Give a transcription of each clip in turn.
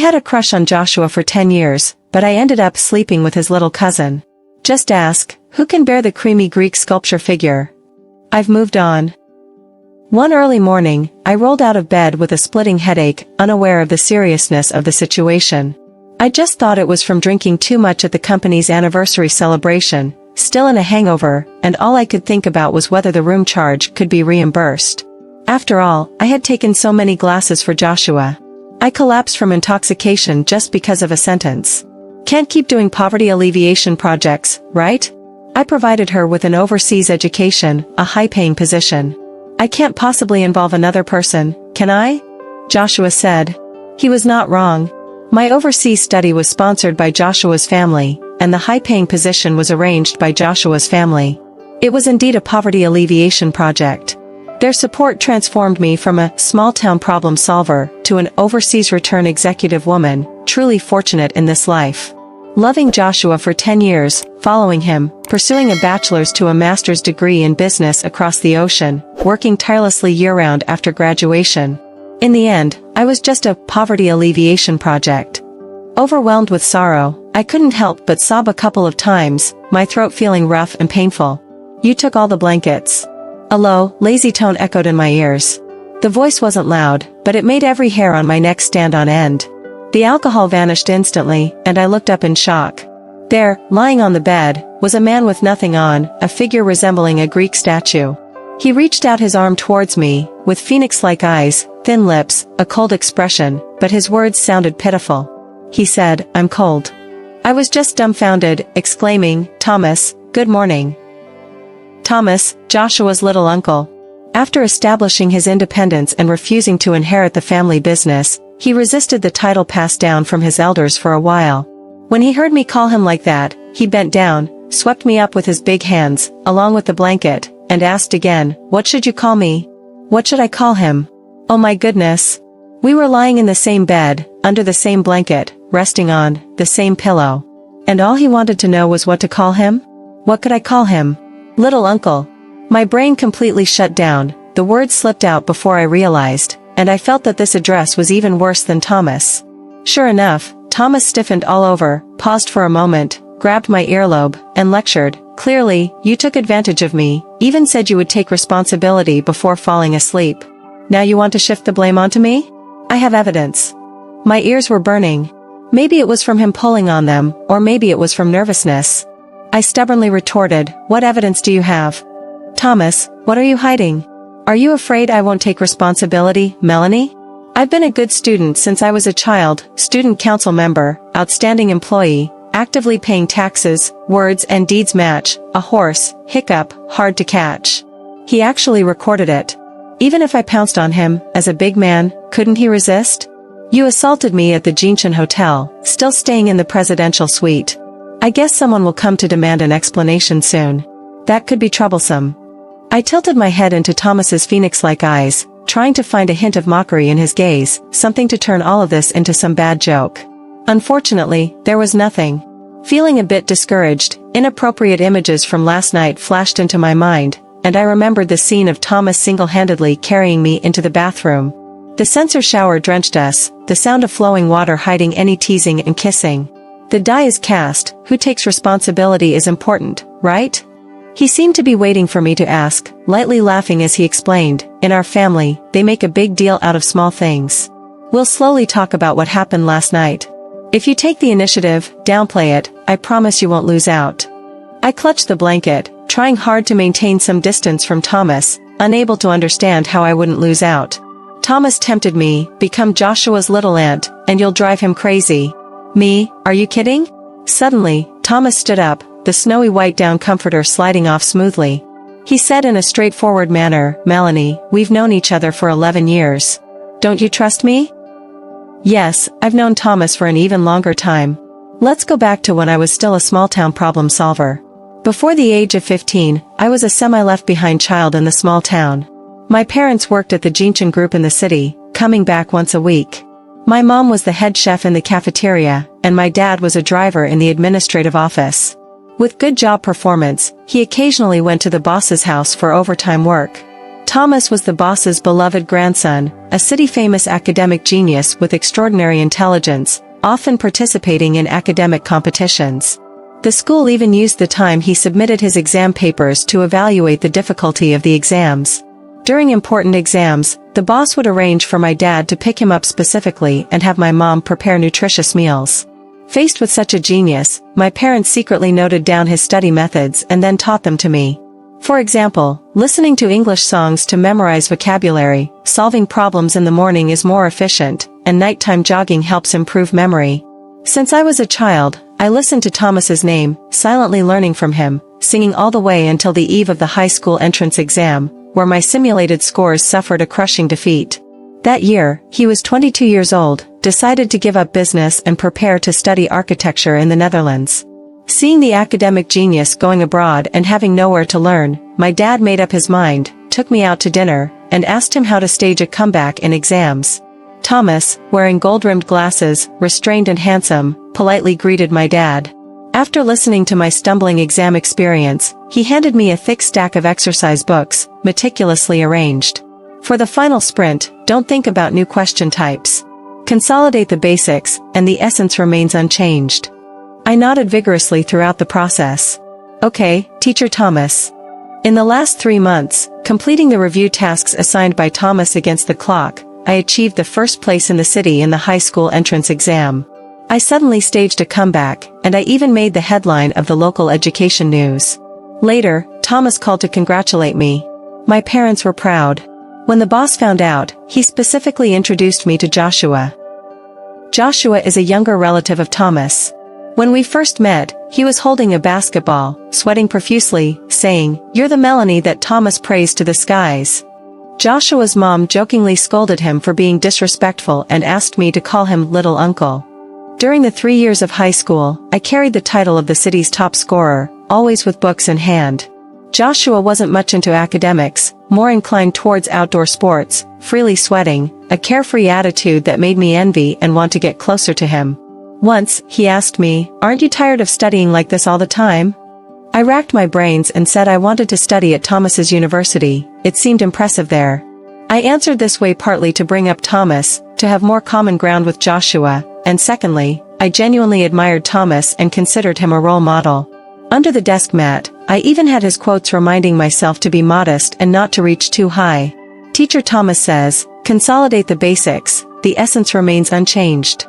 had a crush on Joshua for 10 years, but I ended up sleeping with his little cousin. Just ask, who can bear the creamy Greek sculpture figure? I've moved on. One early morning, I rolled out of bed with a splitting headache, unaware of the seriousness of the situation. I just thought it was from drinking too much at the company's anniversary celebration, still in a hangover, and all I could think about was whether the room charge could be reimbursed. After all, I had taken so many glasses for Joshua. I collapsed from intoxication just because of a sentence. Can't keep doing poverty alleviation projects, right? I provided her with an overseas education, a high-paying position. I can't possibly involve another person, can I? Joshua said. He was not wrong. My overseas study was sponsored by Joshua's family, and the high-paying position was arranged by Joshua's family. It was indeed a poverty alleviation project. Their support transformed me from a small-town problem solver to an overseas return executive woman, truly fortunate in this life. Loving Joshua for 10 years, following him, pursuing a bachelor's to a master's degree in business across the ocean, working tirelessly year-round after graduation. In the end, I was just a poverty alleviation project. Overwhelmed with sorrow, I couldn't help but sob a couple of times, my throat feeling rough and painful. You took all the blankets. A low, lazy tone echoed in my ears. The voice wasn't loud, but it made every hair on my neck stand on end. The alcohol vanished instantly, and I looked up in shock. There, lying on the bed, was a man with nothing on, a figure resembling a Greek statue. He reached out his arm towards me, with phoenix-like eyes, thin lips, a cold expression, but his words sounded pitiful. He said, "I'm cold." I was just dumbfounded, exclaiming, "Thomas, good morning." Thomas, Joshua's little uncle. After establishing his independence and refusing to inherit the family business, he resisted the title passed down from his elders for a while. When he heard me call him like that, he bent down, swept me up with his big hands, along with the blanket, and asked again, "What should you call me?" What should I call him? Oh my goodness. We were lying in the same bed, under the same blanket, resting on the same pillow. And all he wanted to know was what to call him? What could I call him? Little uncle. My brain completely shut down, the words slipped out before I realized, and I felt that this address was even worse than Thomas. Sure enough, Thomas stiffened all over, paused for a moment, grabbed my earlobe, and lectured, "Clearly, you took advantage of me, even said you would take responsibility before falling asleep. Now you want to shift the blame onto me? I have evidence." My ears were burning. Maybe it was from him pulling on them, or maybe it was from nervousness. I stubbornly retorted, "What evidence do you have?" "Thomas, what are you hiding? Are you afraid I won't take responsibility, Melanie? I've been a good student since I was a child, student council member, outstanding employee, actively paying taxes, words and deeds match, a horse, hiccup, hard to catch." He actually recorded it. Even if I pounced on him, as a big man, couldn't he resist? "You assaulted me at the Jinshan Hotel, still staying in the presidential suite. I guess someone will come to demand an explanation soon. That could be troublesome." I tilted my head into Thomas's phoenix-like eyes, trying to find a hint of mockery in his gaze, something to turn all of this into some bad joke. Unfortunately, there was nothing. Feeling a bit discouraged, inappropriate images from last night flashed into my mind, and I remembered the scene of Thomas single-handedly carrying me into the bathroom. The censer shower drenched us, the sound of flowing water hiding any teasing and kissing. The die is cast, who takes responsibility is important, right? He seemed to be waiting for me to ask, lightly laughing as he explained, "In our family, they make a big deal out of small things. We'll slowly talk about what happened last night. If you take the initiative, downplay it, I promise you won't lose out." I clutched the blanket, trying hard to maintain some distance from Thomas, unable to understand how I wouldn't lose out. Thomas tempted me, "Become Joshua's little aunt, and you'll drive him crazy." Me, are you kidding? Suddenly, Thomas stood up, the snowy white down comforter sliding off smoothly. He said in a straightforward manner, "Melanie, we've known each other for 11 years. Don't you trust me?" Yes, I've known Thomas for an even longer time. Let's go back to when I was still a small-town problem solver. Before the age of 15, I was a semi-left-behind child in the small town. My parents worked at the Jinshan Group in the city, coming back once a week. My mom was the head chef in the cafeteria, and my dad was a driver in the administrative office. With good job performance, he occasionally went to the boss's house for overtime work. Thomas was the boss's beloved grandson, a city-famous academic genius with extraordinary intelligence, often participating in academic competitions. The school even used the time he submitted his exam papers to evaluate the difficulty of the exams. During important exams, the boss would arrange for my dad to pick him up specifically and have my mom prepare nutritious meals. Faced with such a genius, my parents secretly noted down his study methods and then taught them to me. For example, listening to English songs to memorize vocabulary, solving problems in the morning is more efficient, and nighttime jogging helps improve memory. Since I was a child, I listened to Thomas's name, silently learning from him, singing all the way until the eve of the high school entrance exam, where my simulated scores suffered a crushing defeat. That year, he was 22 years old, decided to give up business and prepare to study architecture in the Netherlands. Seeing the academic genius going abroad and having nowhere to learn, my dad made up his mind, took me out to dinner, and asked him how to stage a comeback in exams. Thomas, wearing gold-rimmed glasses, restrained and handsome, politely greeted my dad. After listening to my stumbling exam experience, he handed me a thick stack of exercise books, meticulously arranged. For the final sprint, don't think about new question types. Consolidate the basics, and the essence remains unchanged. I nodded vigorously throughout the process. Okay, Teacher Thomas. In the last 3 months, completing the review tasks assigned by Thomas against the clock, I achieved the first place in the city in the high school entrance exam. I suddenly staged a comeback, and I even made the headline of the local education news. Later, Thomas called to congratulate me. My parents were proud. When the boss found out, he specifically introduced me to Joshua. Joshua is a younger relative of Thomas. When we first met, he was holding a basketball, sweating profusely, saying, "You're the Melanie that Thomas praised to the skies." Joshua's mom jokingly scolded him for being disrespectful and asked me to call him little uncle. During the 3 years of high school, I carried the title of the city's top scorer, always with books in hand. Joshua wasn't much into academics, more inclined towards outdoor sports, freely sweating, a carefree attitude that made me envy and want to get closer to him. Once, he asked me, "Aren't you tired of studying like this all the time?" I racked my brains and said I wanted to study at Thomas's university, it seemed impressive there. I answered this way partly to bring up Thomas, to have more common ground with Joshua, and secondly, I genuinely admired Thomas and considered him a role model. Under the desk mat, I even had his quotes reminding myself to be modest and not to reach too high. Teacher Thomas says, "Consolidate the basics, the essence remains unchanged."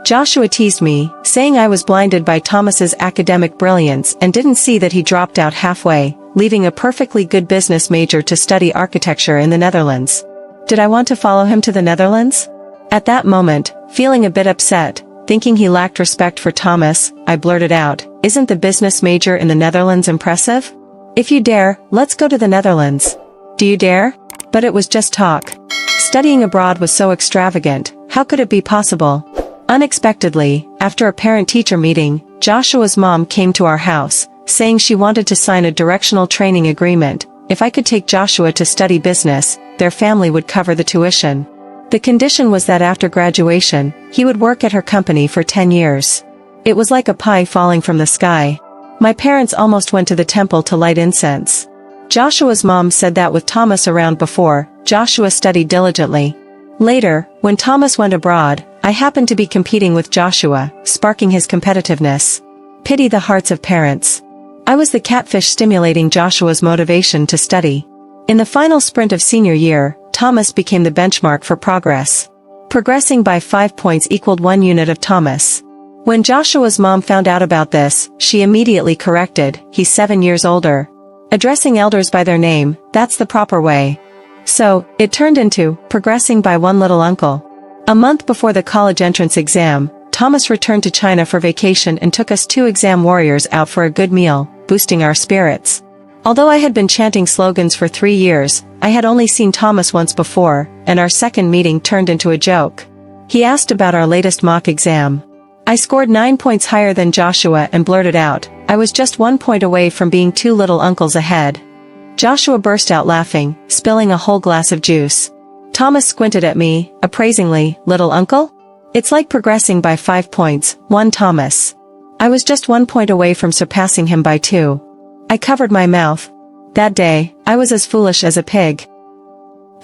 Joshua teased me, saying I was blinded by Thomas's academic brilliance and didn't see that he dropped out halfway, leaving a perfectly good business major to study architecture in the Netherlands. Did I want to follow him to the Netherlands? At that moment, feeling a bit upset, thinking he lacked respect for Thomas, I blurted out, "Isn't the business major in the Netherlands impressive? If you dare, let's go to the Netherlands. Do you dare?" But it was just talk. Studying abroad was so extravagant, how could it be possible? Unexpectedly, after a parent-teacher meeting, Joshua's mom came to our house, saying she wanted to sign a directional training agreement. If I could take Joshua to study business, their family would cover the tuition. The condition was that after graduation, he would work at her company for 10 years. It was like a pie falling from the sky. My parents almost went to the temple to light incense. Joshua's mom said that with Thomas around before, Joshua studied diligently. Later, when Thomas went abroad, I happened to be competing with Joshua, sparking his competitiveness. Pity the hearts of parents. I was the catfish stimulating Joshua's motivation to study. In the final sprint of senior year, Thomas became the benchmark for progress. Progressing by 5 points equaled 1 unit of Thomas. When Joshua's mom found out about this, she immediately corrected, "He's 7 years older." Addressing elders by their name, that's the proper way. So, it turned into, progressing by 1 little uncle. A month before the college entrance exam, Thomas returned to China for vacation and took us 2 exam warriors out for a good meal, boosting our spirits. Although I had been chanting slogans for 3 years, I had only seen Thomas once before, and our second meeting turned into a joke. He asked about our latest mock exam. I scored 9 points higher than Joshua and blurted out, I was just 1 point away from being 2 little uncles ahead. Joshua burst out laughing, spilling a whole glass of juice. Thomas squinted at me, appraisingly, "Little uncle? It's like progressing by 5 points, 1 Thomas." I was just 1 point away from surpassing him by 2. I covered my mouth. That day, I was as foolish as a pig.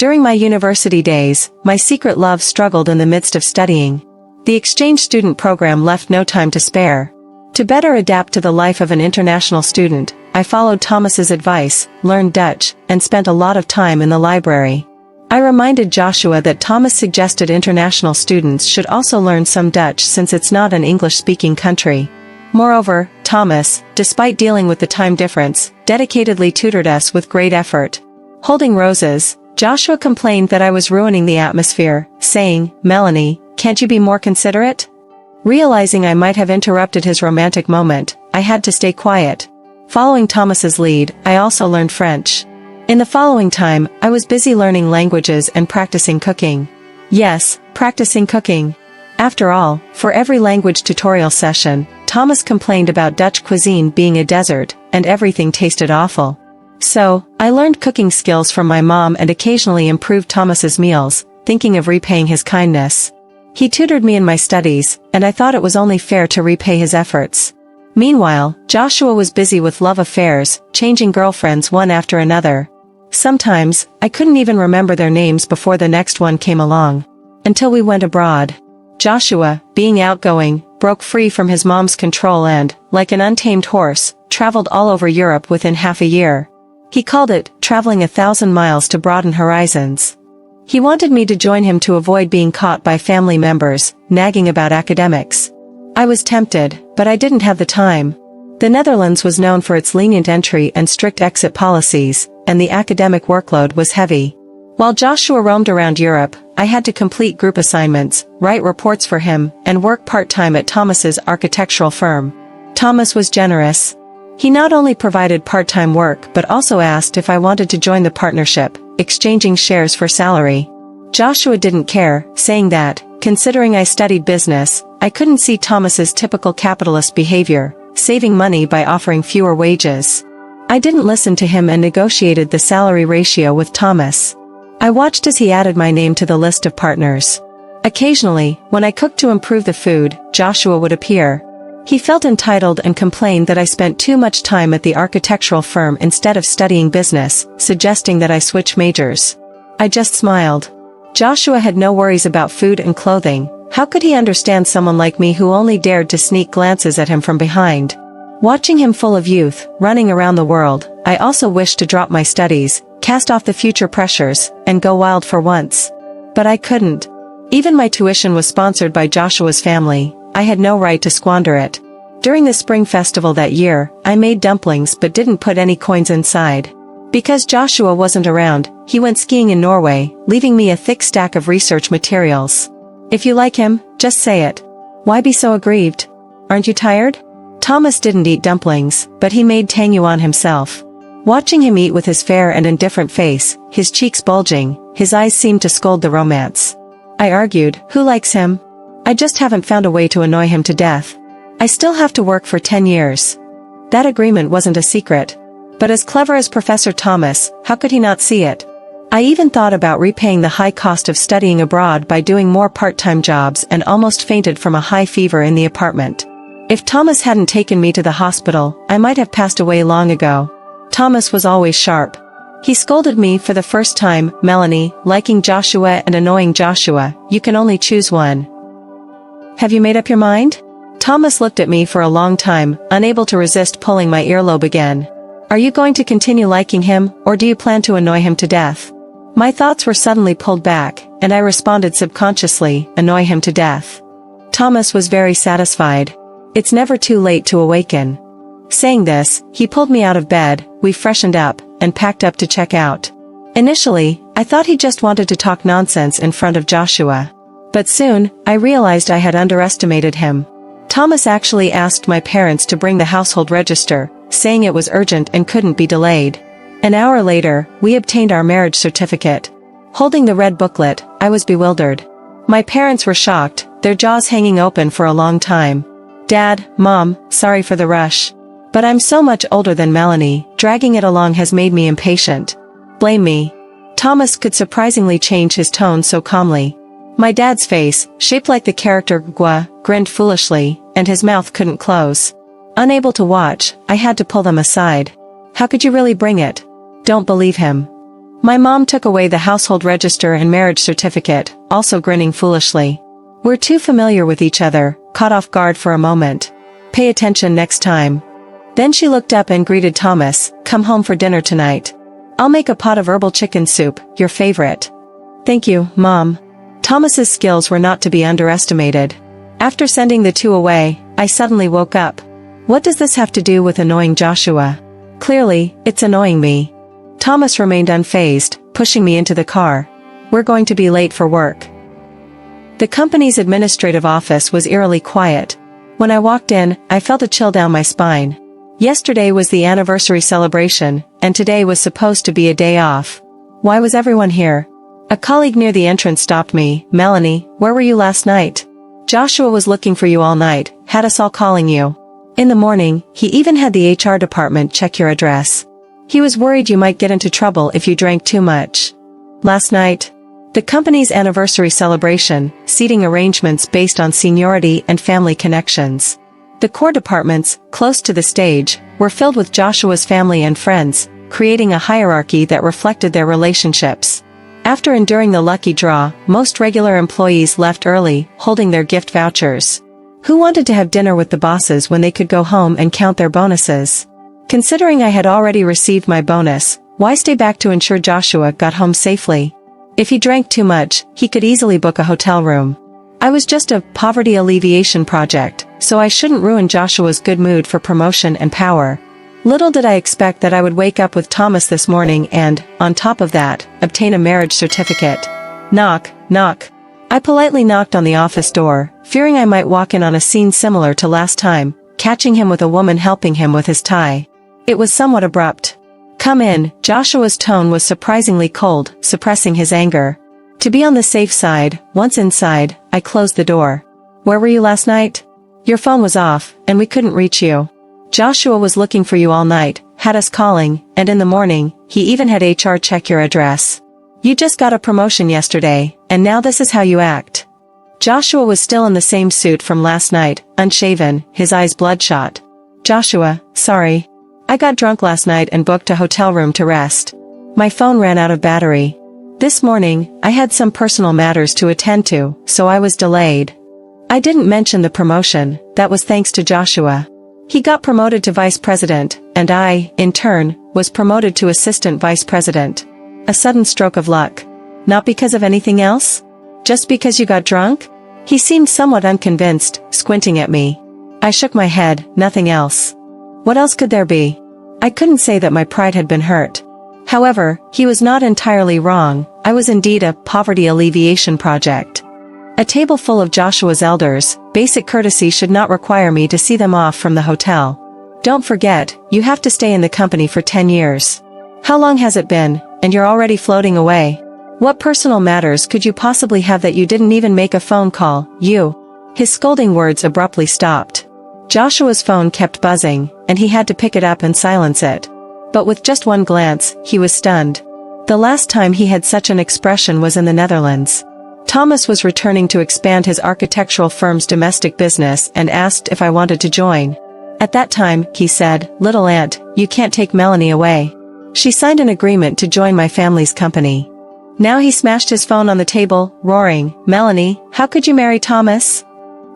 During my university days, my secret love struggled in the midst of studying. The exchange student program left no time to spare. To better adapt to the life of an international student, I followed Thomas's advice, learned Dutch, and spent a lot of time in the library. I reminded Joshua that Thomas suggested international students should also learn some Dutch since it's not an English-speaking country. Moreover, Thomas, despite dealing with the time difference, dedicatedly tutored us with great effort. Holding roses, Joshua complained that I was ruining the atmosphere, saying, "Melanie, can't you be more considerate?" Realizing I might have interrupted his romantic moment, I had to stay quiet. Following Thomas's lead, I also learned French. In the following time, I was busy learning languages and practicing cooking. Yes, practicing cooking. After all, for every language tutorial session, Thomas complained about Dutch cuisine being a desert, and everything tasted awful. So, I learned cooking skills from my mom and occasionally improved Thomas's meals, thinking of repaying his kindness. He tutored me in my studies, and I thought it was only fair to repay his efforts. Meanwhile, Joshua was busy with love affairs, changing girlfriends one after another. Sometimes, I couldn't even remember their names before the next one came along. Until we went abroad. Joshua, being outgoing, broke free from his mom's control and, like an untamed horse, traveled all over Europe within half a year. He called it, traveling 1,000 miles to broaden horizons. He wanted me to join him to avoid being caught by family members, nagging about academics. I was tempted, but I didn't have the time. The Netherlands was known for its lenient entry and strict exit policies, and the academic workload was heavy. While Joshua roamed around Europe, I had to complete group assignments, write reports for him, and work part-time at Thomas's architectural firm. Thomas was generous. He not only provided part-time work but also asked if I wanted to join the partnership, exchanging shares for salary. Joshua didn't care, saying that, considering I studied business, I couldn't see Thomas's typical capitalist behavior, saving money by offering fewer wages. I didn't listen to him and negotiated the salary ratio with Thomas. I watched as he added my name to the list of partners. Occasionally, when I cooked to improve the food, Joshua would appear. He felt entitled and complained that I spent too much time at the architectural firm instead of studying business, suggesting that I switch majors. I just smiled. Joshua had no worries about food and clothing. How could he understand someone like me who only dared to sneak glances at him from behind? Watching him full of youth, running around the world, I also wished to drop my studies, cast off the future pressures, and go wild for once. But I couldn't. Even my tuition was sponsored by Joshua's family. I had no right to squander it. During the spring festival that year, I made dumplings but didn't put any coins inside. Because Joshua wasn't around, he went skiing in Norway, leaving me a thick stack of research materials. If you like him, just say it. Why be so aggrieved? Aren't you tired? Thomas didn't eat dumplings, but he made tangyuan himself. Watching him eat with his fair and indifferent face, his cheeks bulging, his eyes seemed to scold the romance. I argued, who likes him? I just haven't found a way to annoy him to death. I still have to work for 10 years. That agreement wasn't a secret. But as clever as Professor Thomas, how could he not see it? I even thought about repaying the high cost of studying abroad by doing more part-time jobs and almost fainted from a high fever in the apartment. If Thomas hadn't taken me to the hospital, I might have passed away long ago. Thomas was always sharp. He scolded me for the first time, "Melanie, liking Joshua and annoying Joshua, you can only choose one. Have you made up your mind?" Thomas looked at me for a long time, unable to resist pulling my earlobe again. "Are you going to continue liking him, or do you plan to annoy him to death?" My thoughts were suddenly pulled back, and I responded subconsciously, "Annoy him to death." Thomas was very satisfied. It's never too late to awaken. Saying this, he pulled me out of bed, we freshened up, and packed up to check out. Initially, I thought he just wanted to talk nonsense in front of Joshua. But soon, I realized I had underestimated him. Thomas actually asked my parents to bring the household register, saying it was urgent and couldn't be delayed. An hour later, we obtained our marriage certificate. Holding the red booklet, I was bewildered. My parents were shocked, their jaws hanging open for a long time. "Dad, Mom, sorry for the rush. But I'm so much older than Melanie, dragging it along has made me impatient. Blame me." Thomas could surprisingly change his tone so calmly. My dad's face, shaped like the character Gua, grinned foolishly, and his mouth couldn't close. Unable to watch, I had to pull them aside. "How could you really bring it? Don't believe him. My mom took away the household register and marriage certificate, also grinning foolishly. We're too familiar with each other, caught off guard for a moment. Pay attention next time. Then she looked up and greeted Thomas, come home for dinner tonight. I'll make a pot of herbal chicken soup, your favorite. Thank you, Mom. Thomas's skills were not to be underestimated. After sending the two away, I suddenly woke up. What does this have to do with annoying Joshua? Clearly, it's annoying me. Thomas remained unfazed, pushing me into the car. We're going to be late for work. The company's administrative office was eerily quiet. When I walked in, I felt a chill down my spine. Yesterday was the anniversary celebration, and today was supposed to be a day off. Why was everyone here? A colleague near the entrance stopped me. Melanie, where were you last night? Joshua was looking for you all night, had us all calling you. In the morning, he even had the HR department check your address. He was worried you might get into trouble if you drank too much. Last night, the company's anniversary celebration, seating arrangements based on seniority and family connections. The core departments, close to the stage, were filled with Joshua's family and friends, creating a hierarchy that reflected their relationships. After enduring the lucky draw, most regular employees left early, holding their gift vouchers. Who wanted to have dinner with the bosses when they could go home and count their bonuses? Considering I had already received my bonus, why stay back to ensure Joshua got home safely? If he drank too much, he could easily book a hotel room. I was just a poverty alleviation project, so I shouldn't ruin Joshua's good mood for promotion and power. Little did I expect that I would wake up with Thomas this morning and, on top of that, obtain a marriage certificate. Knock, knock. I politely knocked on the office door, fearing I might walk in on a scene similar to last time, catching him with a woman helping him with his tie. It was somewhat abrupt. Come in. Joshua's tone was surprisingly cold, suppressing his anger. To be on the safe side, once inside, I closed the door. Where were you last night? Your phone was off, and we couldn't reach you. Joshua was looking for you all night, had us calling, and in the morning, he even had HR check your address. You just got a promotion yesterday, and now this is how you act. Joshua was still in the same suit from last night, unshaven, his eyes bloodshot. Joshua, sorry. I got drunk last night and booked a hotel room to rest. My phone ran out of battery. This morning, I had some personal matters to attend to, so I was delayed. I didn't mention the promotion, that was thanks to Joshua. He got promoted to vice president, and I, in turn, was promoted to assistant vice president. A sudden stroke of luck. Not because of anything else? Just because you got drunk? He seemed somewhat unconvinced, squinting at me. I shook my head, nothing else. What else could there be? I couldn't say that my pride had been hurt. However, he was not entirely wrong, I was indeed a poverty alleviation project. A table full of Joshua's elders, basic courtesy should not require me to see them off from the hotel. Don't forget, you have to stay in the company for 10 years. How long has it been, and you're already floating away? What personal matters could you possibly have that you didn't even make a phone call, you? His scolding words abruptly stopped. Joshua's phone kept buzzing, and he had to pick it up and silence it. But with just one glance, he was stunned. The last time he had such an expression was in the Netherlands. Thomas was returning to expand his architectural firm's domestic business and asked if I wanted to join. At that time, he said, "Little aunt, you can't take Melanie away. She signed an agreement to join my family's company." Now he smashed his phone on the table, roaring, "Melanie, how could you marry Thomas?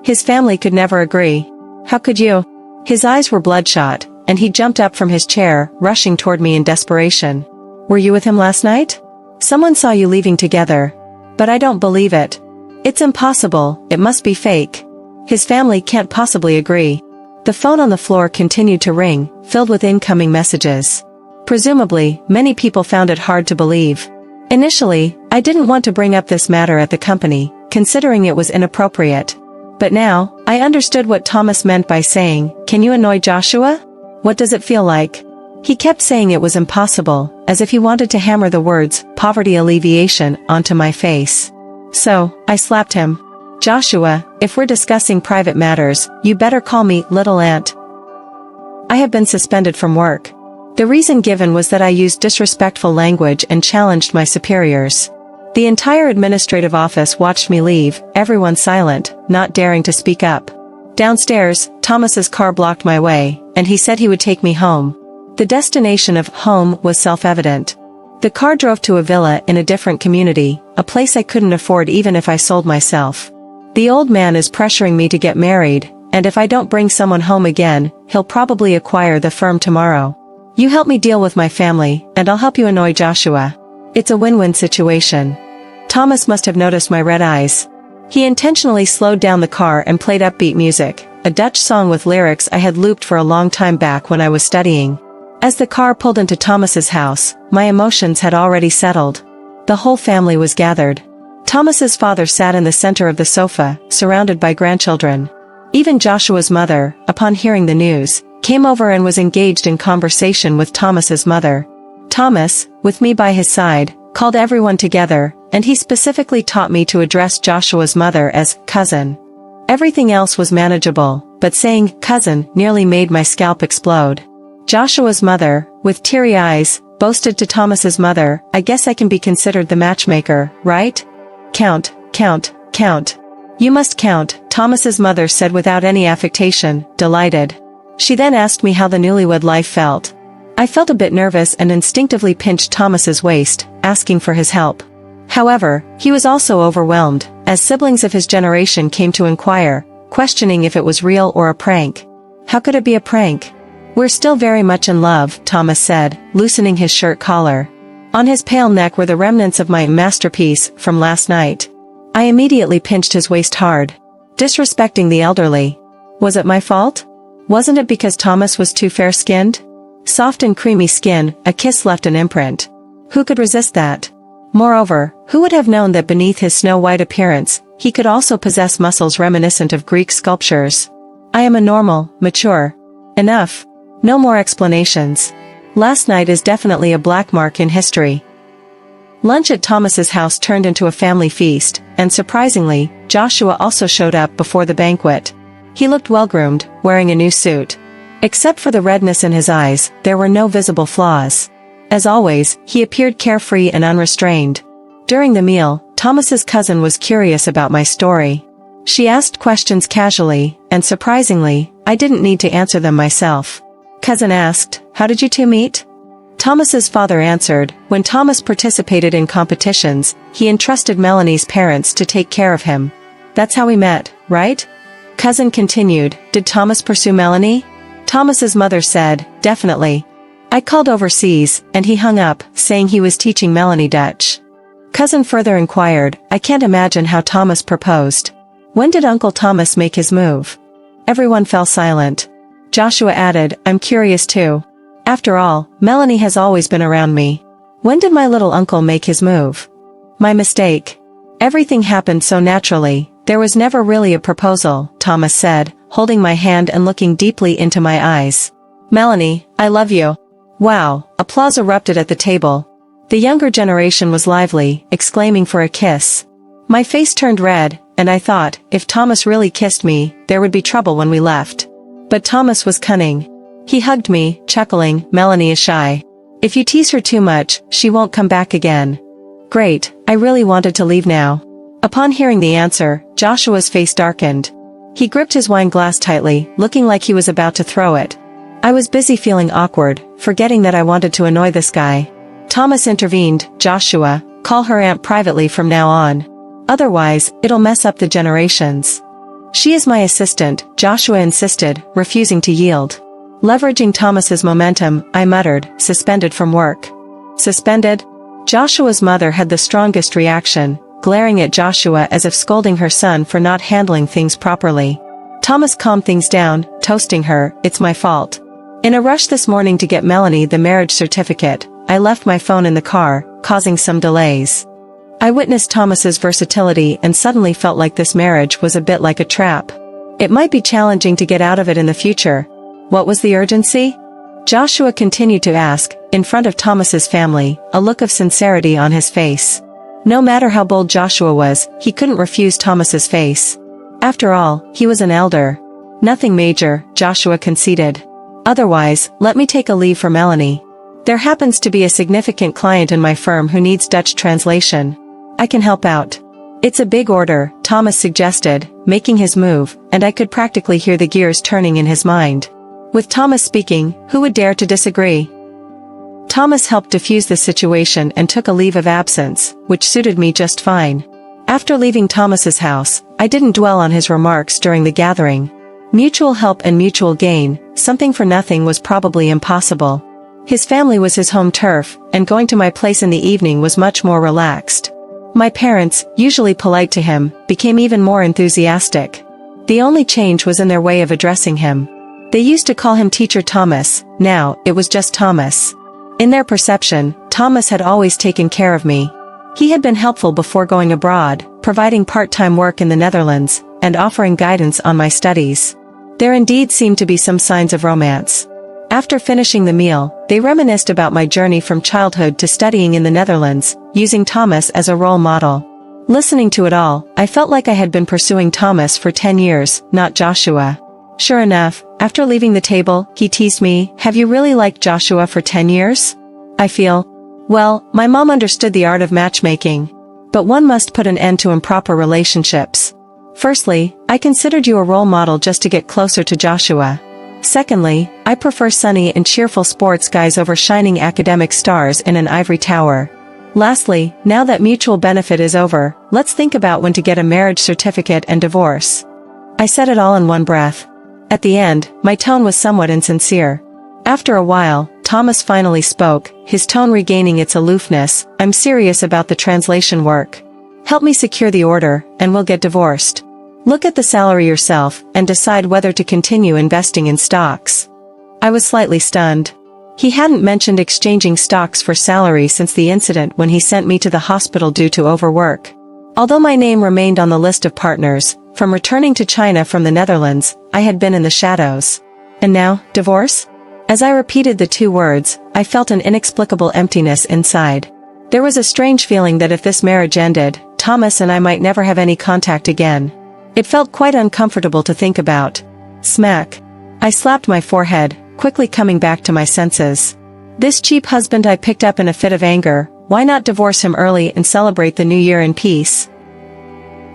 His family could never agree. How could you?" His eyes were bloodshot, and he jumped up from his chair, rushing toward me in desperation. "Were you with him last night? Someone saw you leaving together. But I don't believe it. It's impossible, it must be fake. His family can't possibly agree." The phone on the floor continued to ring, filled with incoming messages. Presumably, many people found it hard to believe. Initially, I didn't want to bring up this matter at the company, considering it was inappropriate. But now, I understood what Thomas meant by saying, "Can you annoy Joshua? What does it feel like?" He kept saying it was impossible, as if he wanted to hammer the words, poverty alleviation, onto my face. So, I slapped him. "Joshua, if we're discussing private matters, you better call me little aunt." I have been suspended from work. The reason given was that I used disrespectful language and challenged my superiors. The entire administrative office watched me leave, everyone silent, not daring to speak up. Downstairs, Thomas's car blocked my way, and he said he would take me home. The destination of home was self-evident. The car drove to a villa in a different community, a place I couldn't afford even if I sold myself. The old man is pressuring me to get married, and if I don't bring someone home again, he'll probably acquire the firm tomorrow. You help me deal with my family, and I'll help you annoy Joshua. It's a win-win situation. Thomas must have noticed my red eyes. He intentionally slowed down the car and played upbeat music, a Dutch song with lyrics I had looped for a long time back when I was studying. As the car pulled into Thomas's house, my emotions had already settled. The whole family was gathered. Thomas's father sat in the center of the sofa, surrounded by grandchildren. Even Joshua's mother, upon hearing the news, came over and was engaged in conversation with Thomas's mother. Thomas, with me by his side, called everyone together, and he specifically taught me to address Joshua's mother as cousin. Everything else was manageable, but saying cousin nearly made my scalp explode. Joshua's mother, with teary eyes, boasted to Thomas's mother, "I guess I can be considered the matchmaker, right? Count, count, count. You must count," Thomas's mother said without any affectation, delighted. She then asked me how the newlywed life felt. I felt a bit nervous and instinctively pinched Thomas's waist, asking for his help. However, he was also overwhelmed, as siblings of his generation came to inquire, questioning if it was real or a prank. How could it be a prank? "We're still very much in love," Thomas said, loosening his shirt collar. On his pale neck were the remnants of my masterpiece from last night. I immediately pinched his waist hard. Disrespecting the elderly. Was it my fault? Wasn't it because Thomas was too fair-skinned? Soft and creamy skin, a kiss left an imprint. Who could resist that? Moreover, who would have known that beneath his snow-white appearance, he could also possess muscles reminiscent of Greek sculptures? I am a normal, mature. Enough. No more explanations. Last night is definitely a black mark in history. Lunch at Thomas's house turned into a family feast, and surprisingly, Joshua also showed up before the banquet. He looked well-groomed, wearing a new suit. Except for the redness in his eyes, there were no visible flaws. As always, he appeared carefree and unrestrained. During the meal, Thomas's cousin was curious about my story. She asked questions casually, and surprisingly, I didn't need to answer them myself. Cousin asked, "How did you two meet?" Thomas's father answered, "When Thomas participated in competitions, he entrusted Melanie's parents to take care of him. That's how we met, right?" Cousin continued, "Did Thomas pursue Melanie?" Thomas's mother said, "Definitely. I called overseas, and he hung up, saying he was teaching Melanie Dutch." Cousin further inquired, "I can't imagine how Thomas proposed. When did Uncle Thomas make his move?" Everyone fell silent. Joshua added, "I'm curious too. After all, Melanie has always been around me. When did my little uncle make his move?" "My mistake. Everything happened so naturally, there was never really a proposal," Thomas said, holding my hand and looking deeply into my eyes. "Melanie, I love you." Wow, applause erupted at the table. The younger generation was lively, exclaiming for a kiss. My face turned red, and I thought, if Thomas really kissed me, there would be trouble when we left. But Thomas was cunning. He hugged me, chuckling, "Melanie is shy. If you tease her too much, she won't come back again." Great, I really wanted to leave now. Upon hearing the answer, Joshua's face darkened. He gripped his wine glass tightly, looking like he was about to throw it. I was busy feeling awkward, forgetting that I wanted to annoy this guy. Thomas intervened, "Joshua, call her aunt privately from now on. Otherwise, it'll mess up the generations." "She is my assistant," Joshua insisted, refusing to yield. Leveraging Thomas's momentum, I muttered, "Suspended from work." "Suspended?" Joshua's mother had the strongest reaction, glaring at Joshua as if scolding her son for not handling things properly. Thomas calmed things down, toasting her, "It's my fault. In a rush this morning to get Melanie the marriage certificate, I left my phone in the car, causing some delays." I witnessed Thomas's versatility and suddenly felt like this marriage was a bit like a trap. It might be challenging to get out of it in the future. What was the urgency? Joshua continued to ask, in front of Thomas's family, a look of sincerity on his face. No matter how bold Joshua was, he couldn't refuse Thomas's face. After all, he was an elder. "Nothing major," Joshua conceded. "Otherwise, let me take a leave for Melanie. There happens to be a significant client in my firm who needs Dutch translation. I can help out." "It's a big order," Thomas suggested, making his move, and I could practically hear the gears turning in his mind. With Thomas speaking, who would dare to disagree? Thomas helped diffuse the situation and took a leave of absence, which suited me just fine. After leaving Thomas's house, I didn't dwell on his remarks during the gathering. Mutual help and mutual gain, something for nothing was probably impossible. His family was his home turf, and going to my place in the evening was much more relaxed. My parents, usually polite to him, became even more enthusiastic. The only change was in their way of addressing him. They used to call him Teacher Thomas, now, it was just Thomas. In their perception, Thomas had always taken care of me. He had been helpful before going abroad, providing part-time work in the Netherlands, and offering guidance on my studies. There indeed seemed to be some signs of romance. After finishing the meal, they reminisced about my journey from childhood to studying in the Netherlands, using Thomas as a role model. Listening to it all, I felt like I had been pursuing Thomas for 10 years, not Joshua. Sure enough, after leaving the table, he teased me, "Have you really liked Joshua for 10 years? I feel, well, my mom understood the art of matchmaking. But one must put an end to improper relationships. Firstly, I considered you a role model just to get closer to Joshua. Secondly, I prefer sunny and cheerful sports guys over shining academic stars in an ivory tower. Lastly, now that mutual benefit is over, let's think about when to get a marriage certificate and divorce." I said it all in one breath. At the end, my tone was somewhat insincere. After a while, Thomas finally spoke, his tone regaining its aloofness. "I'm serious about the translation work. Help me secure the order, and we'll get divorced. Look at the salary yourself, and decide whether to continue investing in stocks." I was slightly stunned. He hadn't mentioned exchanging stocks for salary since the incident when he sent me to the hospital due to overwork. Although my name remained on the list of partners, from returning to China from the Netherlands, I had been in the shadows. And now, divorce? As I repeated the two words, I felt an inexplicable emptiness inside. There was a strange feeling that if this marriage ended, Thomas and I might never have any contact again. It felt quite uncomfortable to think about. Smack. I slapped my forehead, quickly coming back to my senses. This cheap husband I picked up in a fit of anger, why not divorce him early and celebrate the new year in peace?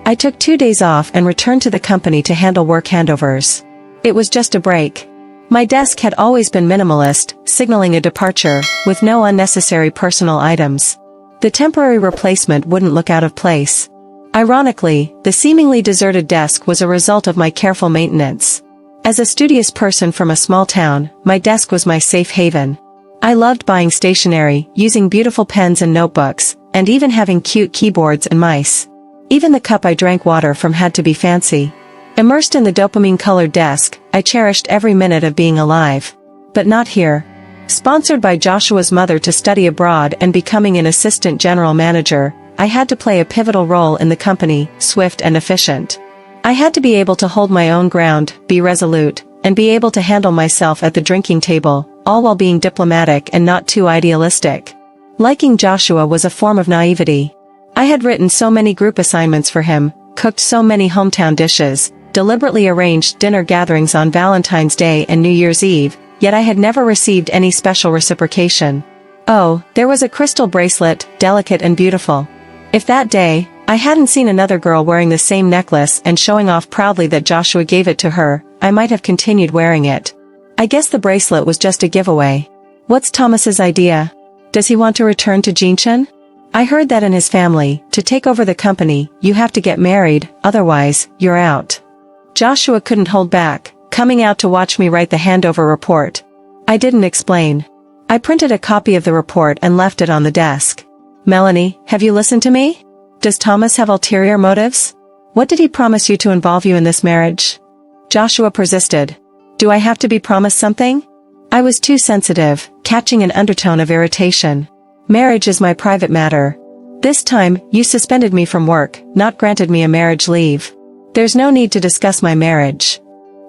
I took 2 days off and returned to the company to handle work handovers. It was just a break. My desk had always been minimalist, signaling a departure, with no unnecessary personal items. The temporary replacement wouldn't look out of place. Ironically, the seemingly deserted desk was a result of my careful maintenance. As a studious person from a small town, my desk was my safe haven. I loved buying stationery, using beautiful pens and notebooks, and even having cute keyboards and mice. Even the cup I drank water from had to be fancy. Immersed in the dopamine-colored desk, I cherished every minute of being alive. But not here. Sponsored by Joshua's mother to study abroad and becoming an assistant general manager, I had to play a pivotal role in the company, swift and efficient. I had to be able to hold my own ground, be resolute, and be able to handle myself at the drinking table, all while being diplomatic and not too idealistic. Liking Joshua was a form of naivety. I had written so many group assignments for him, cooked so many hometown dishes, deliberately arranged dinner gatherings on Valentine's Day and New Year's Eve, yet I had never received any special reciprocation. Oh, there was a crystal bracelet, delicate and beautiful. If that day, I hadn't seen another girl wearing the same necklace and showing off proudly that Joshua gave it to her, I might have continued wearing it. I guess the bracelet was just a giveaway. What's Thomas's idea? Does he want to return to Jinshan? I heard that in his family, to take over the company, you have to get married, otherwise, you're out. Joshua couldn't hold back, coming out to watch me write the handover report. I didn't explain. I printed a copy of the report and left it on the desk. Melanie, have you listened to me? Does Thomas have ulterior motives? What did he promise you to involve you in this marriage? Joshua persisted. Do I have to be promised something? I was too sensitive, catching an undertone of irritation. Marriage is my private matter. This time, you suspended me from work, not granted me a marriage leave. There's no need to discuss my marriage.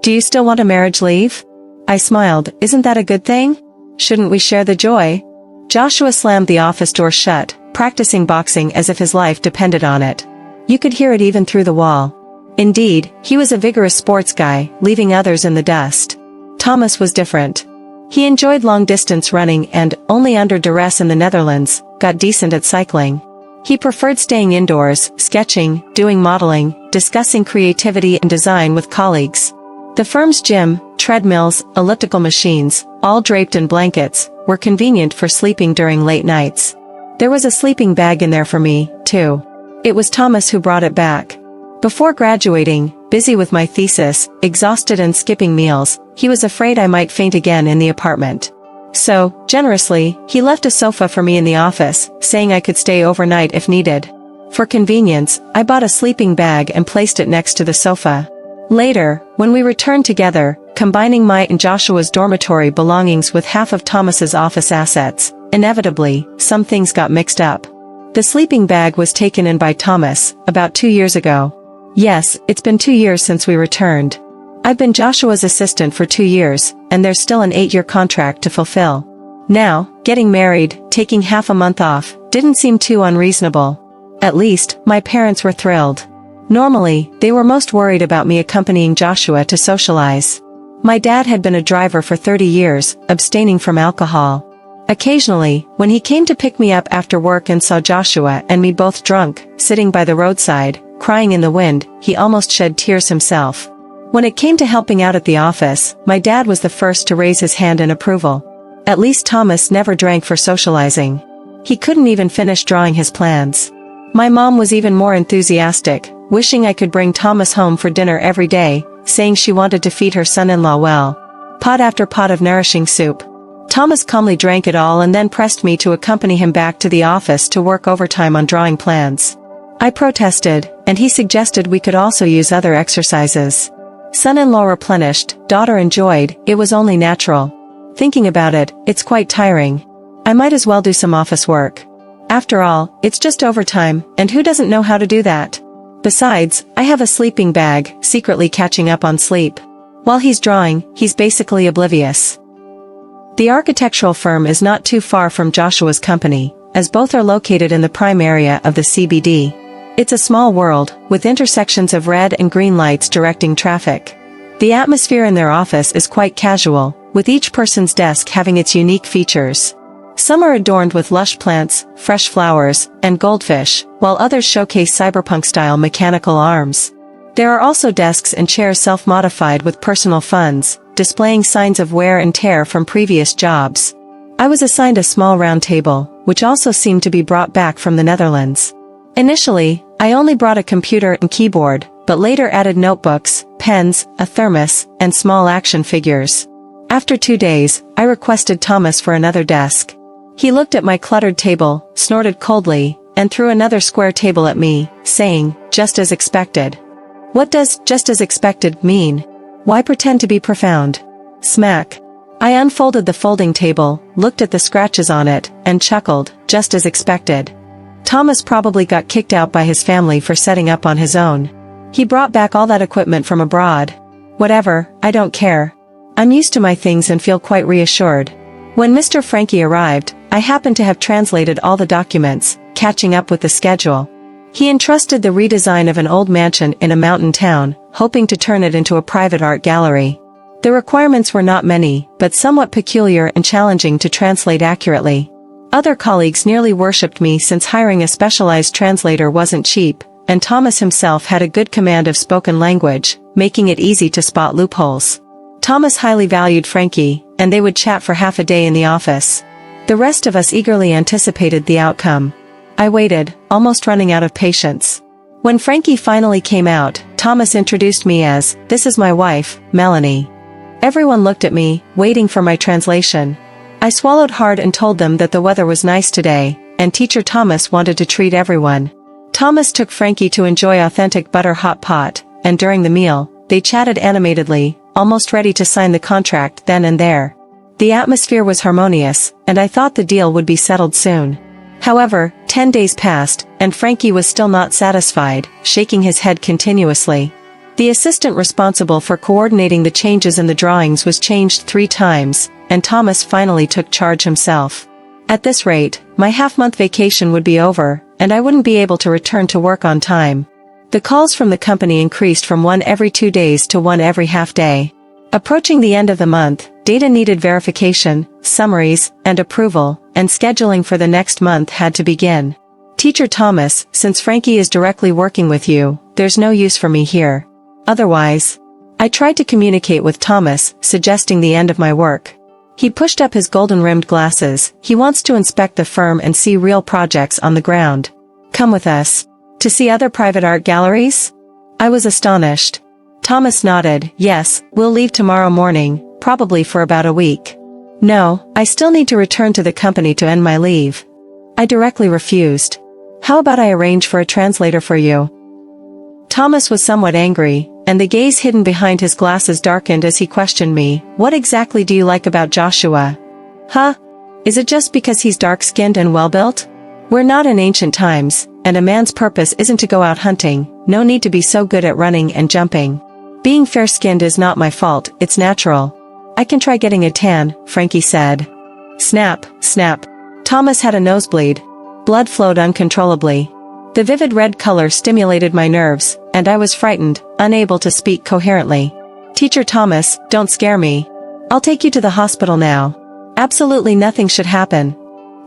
Do you still want a marriage leave? I smiled. Isn't that a good thing? Shouldn't we share the joy? Joshua slammed the office door shut, practicing boxing as if his life depended on it. You could hear it even through the wall. Indeed, he was a vigorous sports guy, leaving others in the dust. Thomas was different. He enjoyed long-distance running and, only under duress in the Netherlands, got decent at cycling. He preferred staying indoors, sketching, doing modeling, discussing creativity and design with colleagues. The firm's gym, treadmills, elliptical machines, all draped in blankets, were convenient for sleeping during late nights. There was a sleeping bag in there for me, too. It was Thomas who brought it back. Before graduating, busy with my thesis, exhausted and skipping meals, he was afraid I might faint again in the apartment. So, generously, he left a sofa for me in the office, saying I could stay overnight if needed. For convenience, I bought a sleeping bag and placed it next to the sofa. Later, when we returned together, combining my and Joshua's dormitory belongings with half of Thomas's office assets, inevitably, some things got mixed up. The sleeping bag was taken in by Thomas, about 2 years ago. Yes, it's been 2 years since we returned. I've been Joshua's assistant for 2 years, and there's still an 8-year contract to fulfill. Now, getting married, taking half a month off, didn't seem too unreasonable. At least, my parents were thrilled. Normally, they were most worried about me accompanying Joshua to socialize. My dad had been a driver for 30 years, abstaining from alcohol. Occasionally, when he came to pick me up after work and saw Joshua and me both drunk, sitting by the roadside, crying in the wind, he almost shed tears himself. When it came to helping out at the office, my dad was the first to raise his hand in approval. At least Thomas never drank for socializing. He couldn't even finish drawing his plans. My mom was even more enthusiastic, wishing I could bring Thomas home for dinner every day, saying she wanted to feed her son-in-law well. Pot after pot of nourishing soup. Thomas calmly drank it all and then pressed me to accompany him back to the office to work overtime on drawing plans. I protested, and he suggested we could also use other exercises. Son-in-law replenished, daughter enjoyed, it was only natural. Thinking about it, it's quite tiring. I might as well do some office work. After all, it's just overtime, and who doesn't know how to do that? Besides, I have a sleeping bag, secretly catching up on sleep. While he's drawing, he's basically oblivious. The architectural firm is not too far from Joshua's company, as both are located in the prime area of the CBD. It's a small world, with intersections of red and green lights directing traffic. The atmosphere in their office is quite casual, with each person's desk having its unique features. Some are adorned with lush plants, fresh flowers, and goldfish, while others showcase cyberpunk-style mechanical arms. There are also desks and chairs self-modified with personal funds, displaying signs of wear and tear from previous jobs. I was assigned a small round table, which also seemed to be brought back from the Netherlands. Initially, I only brought a computer and keyboard, but later added notebooks, pens, a thermos, and small action figures. After 2 days, I requested Thomas for another desk. He looked at my cluttered table, snorted coldly, and threw another square table at me, saying, "Just as expected." What does "just as expected" mean? Why pretend to be profound? Smack. I unfolded the folding table, looked at the scratches on it, and chuckled, just as expected. Thomas probably got kicked out by his family for setting up on his own. He brought back all that equipment from abroad. Whatever, I don't care. I'm used to my things and feel quite reassured. When Mr. Frankie arrived, I happened to have translated all the documents, catching up with the schedule. He entrusted the redesign of an old mansion in a mountain town, hoping to turn it into a private art gallery. The requirements were not many, but somewhat peculiar and challenging to translate accurately. Other colleagues nearly worshipped me since hiring a specialized translator wasn't cheap, and Thomas himself had a good command of spoken language, making it easy to spot loopholes. Thomas highly valued Frankie, and they would chat for half a day in the office. The rest of us eagerly anticipated the outcome. I waited, almost running out of patience. When Frankie finally came out, Thomas introduced me as, "This is my wife, Melanie." Everyone looked at me, waiting for my translation. I swallowed hard and told them that the weather was nice today, and teacher Thomas wanted to treat everyone. Thomas took Frankie to enjoy authentic butter hot pot, and during the meal, they chatted animatedly, almost ready to sign the contract then and there. The atmosphere was harmonious, and I thought the deal would be settled soon. However, 10 days passed, and Frankie was still not satisfied, shaking his head continuously. The assistant responsible for coordinating the changes in the drawings was changed 3 times, and Thomas finally took charge himself. At this rate, my half-month vacation would be over, and I wouldn't be able to return to work on time. The calls from the company increased from 1 every 2 days to 1 every half day. Approaching the end of the month, data needed verification, summaries, and approval, and scheduling for the next month had to begin. Teacher Thomas, since Frankie is directly working with you, there's no use for me here. Otherwise, I tried to communicate with Thomas, suggesting the end of my work. He pushed up his golden-rimmed glasses. He wants to inspect the firm and see real projects on the ground. Come with us. To see other private art galleries? I was astonished. Thomas nodded. Yes, we'll leave tomorrow morning, probably for about a week. No, I still need to return to the company to end my leave. I directly refused. How about I arrange for a translator for you? Thomas was somewhat angry, and the gaze hidden behind his glasses darkened as he questioned me. What exactly do you like about Joshua? Huh? Is it just because he's dark-skinned and well-built? We're not in ancient times, and a man's purpose isn't to go out hunting. No need to be so good at running and jumping. Being fair-skinned is not my fault, it's natural. I can try getting a tan, Frankie said. Snap, snap. Thomas had a nosebleed. Blood flowed uncontrollably. The vivid red color stimulated my nerves, and I was frightened, unable to speak coherently. Teacher Thomas, don't scare me. I'll take you to the hospital now. Absolutely nothing should happen.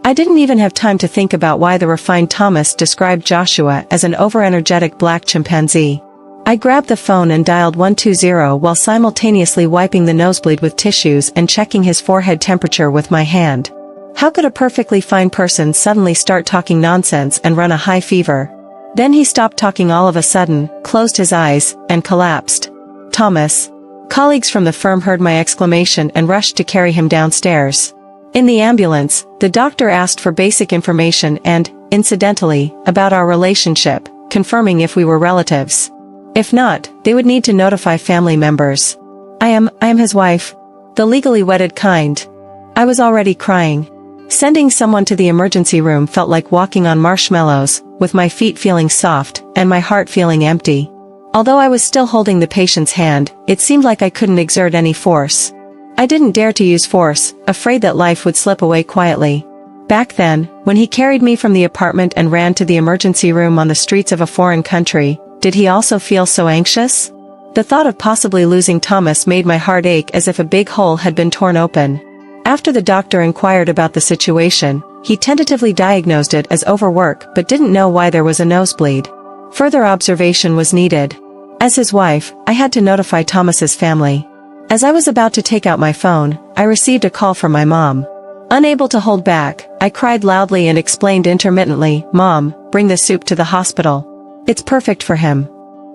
I didn't even have time to think about why the refined Thomas described Joshua as an over-energetic black chimpanzee. I grabbed the phone and dialed 120 while simultaneously wiping the nosebleed with tissues and checking his forehead temperature with my hand. How could a perfectly fine person suddenly start talking nonsense and run a high fever? Then he stopped talking all of a sudden, closed his eyes, and collapsed. Thomas. Colleagues from the firm heard my exclamation and rushed to carry him downstairs. In the ambulance, the doctor asked for basic information and, incidentally, about our relationship, confirming if we were relatives. If not, they would need to notify family members. I am his wife. The legally wedded kind. I was already crying. Sending someone to the emergency room felt like walking on marshmallows, with my feet feeling soft, and my heart feeling empty. Although I was still holding the patient's hand, it seemed like I couldn't exert any force. I didn't dare to use force, afraid that life would slip away quietly. Back then, when he carried me from the apartment and ran to the emergency room on the streets of a foreign country, did he also feel so anxious? The thought of possibly losing Thomas made my heart ache as if a big hole had been torn open. After the doctor inquired about the situation, he tentatively diagnosed it as overwork but didn't know why there was a nosebleed. Further observation was needed. As his wife, I had to notify Thomas's family. As I was about to take out my phone, I received a call from my mom. Unable to hold back, I cried loudly and explained intermittently, "Mom, bring the soup to the hospital. It's perfect for him."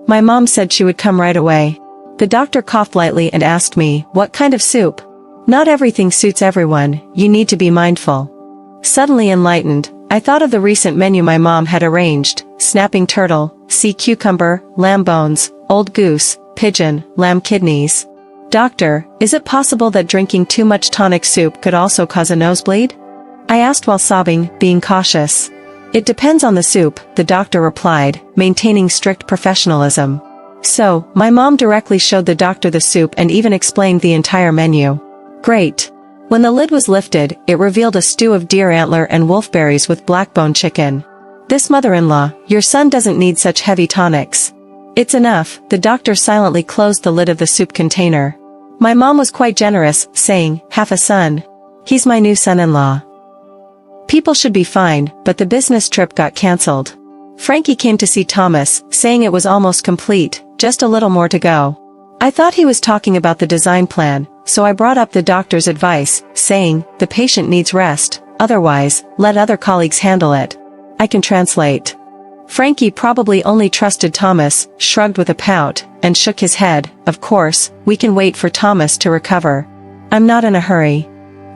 My mom said she would come right away. The doctor coughed lightly and asked me, "What kind of soup?" Not everything suits everyone, you need to be mindful. Suddenly enlightened, I thought of the recent menu my mom had arranged: snapping turtle, sea cucumber, lamb bones, old goose, pigeon, lamb kidneys. Doctor, is it possible that drinking too much tonic soup could also cause a nosebleed? I asked while sobbing, being cautious. It depends on the soup, the doctor replied, maintaining strict professionalism. So, my mom directly showed the doctor the soup and even explained the entire menu. Great. When the lid was lifted, it revealed a stew of deer antler and wolfberries with blackbone chicken. This mother-in-law, your son doesn't need such heavy tonics. It's enough, the doctor silently closed the lid of the soup container. My mom was quite generous, saying, "Half a son. He's my new son-in-law." People should be fine, but the business trip got cancelled. Frankie came to see Thomas, saying it was almost complete, just a little more to go. I thought he was talking about the design plan, so I brought up the doctor's advice, saying, "The patient needs rest, otherwise, let other colleagues handle it. I can translate." Frankie probably only trusted Thomas, shrugged with a pout, and shook his head. "Of course, we can wait for Thomas to recover. I'm not in a hurry."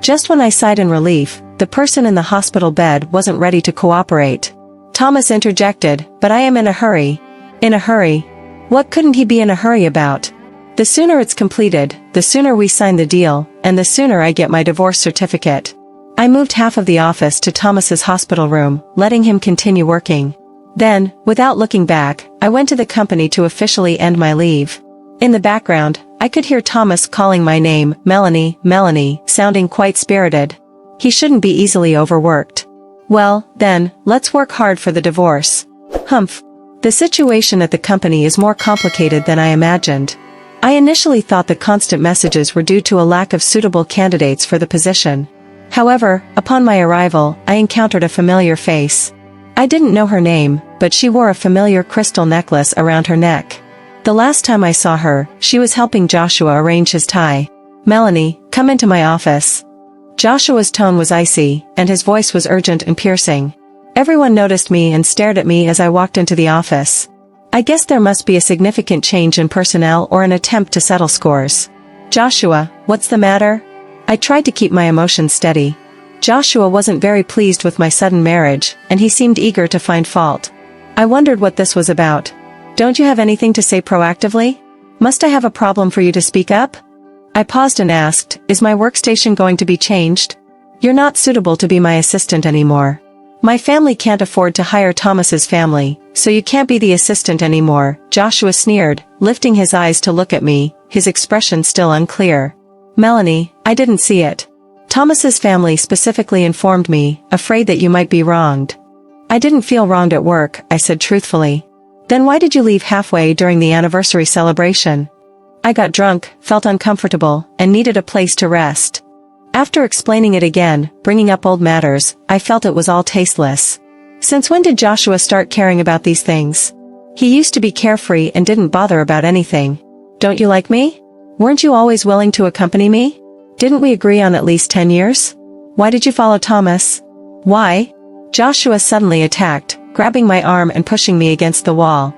Just when I sighed in relief, the person in the hospital bed wasn't ready to cooperate. Thomas interjected, "But I am in a hurry." In a hurry? What couldn't he be in a hurry about? The sooner it's completed, the sooner we sign the deal, and the sooner I get my divorce certificate. I moved half of the office to Thomas's hospital room, letting him continue working. Then, without looking back, I went to the company to officially end my leave. In the background, I could hear Thomas calling my name, Melanie, Melanie, sounding quite spirited. He shouldn't be easily overworked. Well, then, let's work hard for the divorce. Humph. The situation at the company is more complicated than I imagined. I initially thought the constant messages were due to a lack of suitable candidates for the position. However, upon my arrival, I encountered a familiar face. I didn't know her name, but she wore a familiar crystal necklace around her neck. The last time I saw her, she was helping Joshua arrange his tie. "Melanie, Come into my office. Joshua's tone was icy, and his voice was urgent and piercing. Everyone noticed me and stared at me as I walked into the office. I guess there must be a significant change in personnel or an attempt to settle scores. Joshua, what's the matter? I tried to keep my emotions steady. Joshua wasn't very pleased with my sudden marriage, and he seemed eager to find fault. I wondered what this was about. Don't you have anything to say proactively? Must I have a problem for you to speak up? I paused and asked, is my workstation going to be changed? You're not suitable to be my assistant anymore. My family can't afford to hire Thomas's family, so you can't be the assistant anymore, Joshua sneered, lifting his eyes to look at me, his expression still unclear. Melanie, I didn't see it. Thomas's family specifically informed me, afraid that you might be wronged. I didn't feel wronged at work, I said truthfully. Then why did you leave halfway during the anniversary celebration? I got drunk, felt uncomfortable, and needed a place to rest. After explaining it again, bringing up old matters, I felt it was all tasteless. Since when did Joshua start caring about these things? He used to be carefree and didn't bother about anything. Don't you like me? Weren't you always willing to accompany me? Didn't we agree on at least 10 years? Why did you follow Thomas? Why? Joshua suddenly attacked, grabbing my arm and pushing me against the wall.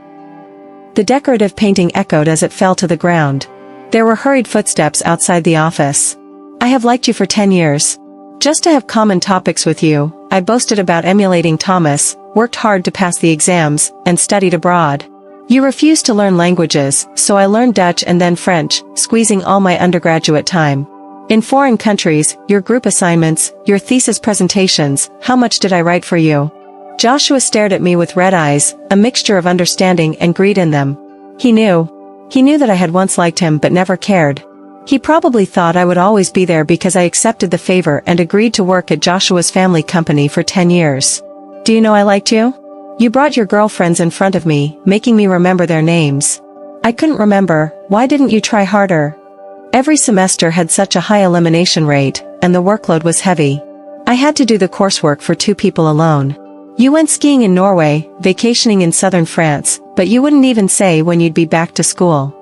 The decorative painting echoed as it fell to the ground. There were hurried footsteps outside the office. I have liked you for 10 years. Just to have common topics with you, I boasted about emulating Thomas, worked hard to pass the exams, and studied abroad. You refused to learn languages, so I learned Dutch and then French, squeezing all my undergraduate time. In foreign countries, your group assignments, your thesis presentations, how much did I write for you? Joshua stared at me with red eyes, a mixture of understanding and greed in them. He knew that I had once liked him but never cared. He probably thought I would always be there because I accepted the favor and agreed to work at Joshua's family company for 10 years. Do you know I liked you? You brought your girlfriends in front of me, making me remember their names. I couldn't remember. Why didn't you try harder? Every semester had such a high elimination rate, and the workload was heavy. I had to do the coursework for 2 people alone. You went skiing in Norway, vacationing in southern France, but you wouldn't even say when you'd be back to school.